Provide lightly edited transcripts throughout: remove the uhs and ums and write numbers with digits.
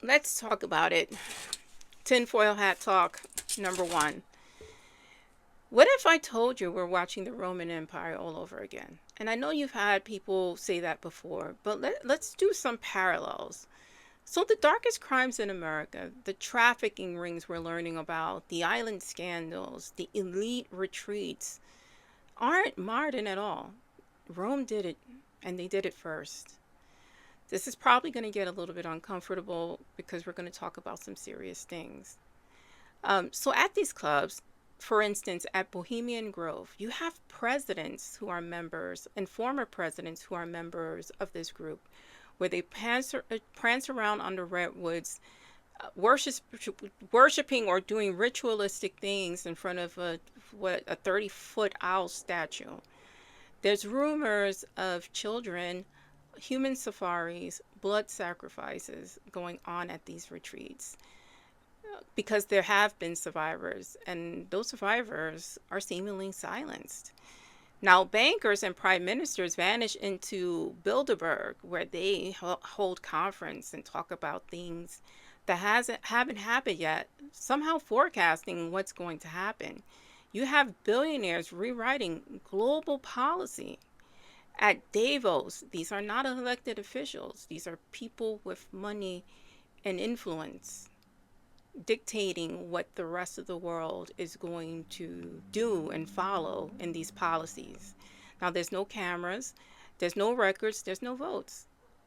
let's talk about it. Tinfoil hat talk, number one. What if I told you we're watching the Roman Empire all over again? And I know you've had people say that before, but let's do some parallels. So, the darkest crimes in America, the trafficking rings we're learning about, the island scandals, the elite retreats, aren't modern at all. Rome did it, and they did it first. This is probably going to get a little bit uncomfortable because we're going to talk about some serious things. So at these clubs, for instance, at Bohemian Grove, you have presidents who are members and former presidents who are members of this group, where they prance around under redwoods, worship, worshiping or doing ritualistic things in front of a 30-foot owl statue. There's rumors of children, human safaris, blood sacrifices going on at these retreats because there have been survivors, and those survivors are seemingly silenced. Now, bankers and prime ministers vanish into Bilderberg, where they hold conference and talk about things that haven't happened yet, somehow forecasting what's going to happen. You have billionaires rewriting global policy. At Davos, these are not elected officials. These are people with money and influence dictating what the rest of the world is going to do and follow in these policies. Now, there's no cameras, there's no records, there's no votes.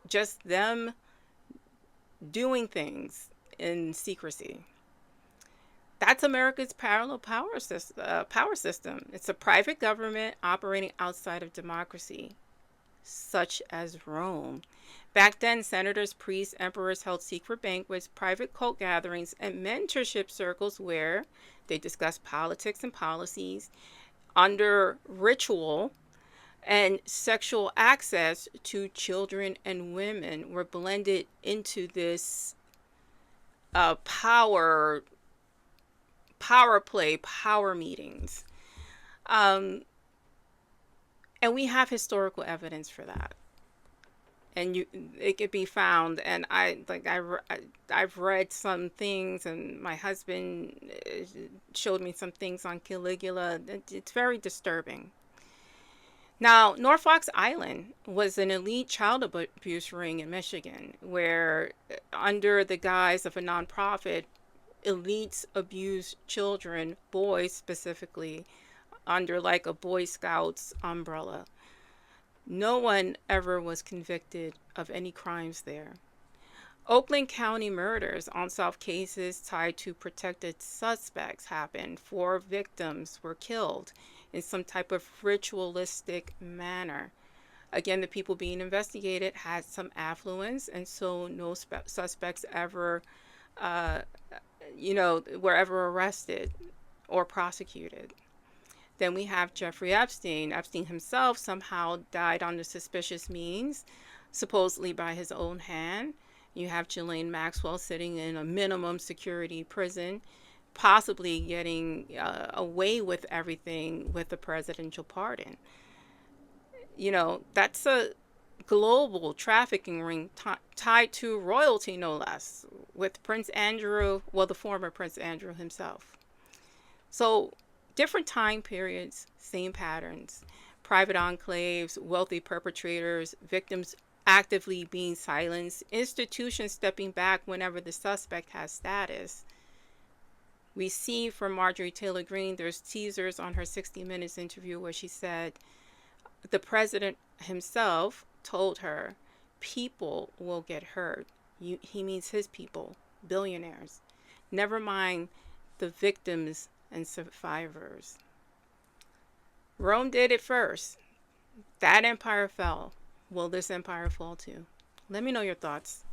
Just them doing things in secrecy. That's America's parallel power system. It's a private government operating outside of democracy, such as Rome. Back then, senators, priests, emperors held secret banquets, private cult gatherings, and mentorship circles where they discussed politics and policies under ritual, and sexual access to children and women were blended into this power play, power meetings. Um, and we have historical evidence for that. And it could be found. And I've read some things, and my husband showed me some things on Caligula. It's very disturbing. Now, Norfolk Island was an elite child abuse ring in Michigan, where, under the guise of a nonprofit, elites abuse children, boys specifically, under like a Boy Scouts umbrella. No one ever was convicted of any crimes there. Oakland County murders, unsolved cases tied to protected suspects happened. 4 victims were killed in some type of ritualistic manner. Again, the people being investigated had some affluence, and so no suspects ever, uh, were ever arrested or prosecuted. Then we have Jeffrey Epstein. Epstein himself somehow died under suspicious means, supposedly by his own hand. You have Ghislaine Maxwell sitting in a minimum security prison, possibly getting away with everything with a presidential pardon. That's a global trafficking ring tied to royalty, no less, with Prince Andrew, well, the former Prince Andrew himself. So, different time periods, same patterns. Private enclaves, wealthy perpetrators, victims actively being silenced, institutions stepping back whenever the suspect has status. We see from Marjorie Taylor Greene, there's teasers on her 60 Minutes interview where she said the president himself told her people will get hurt. He means his people, billionaires. Never mind the victims and survivors. Rome did it first. That empire fell. Will this empire fall too? Let me know your thoughts.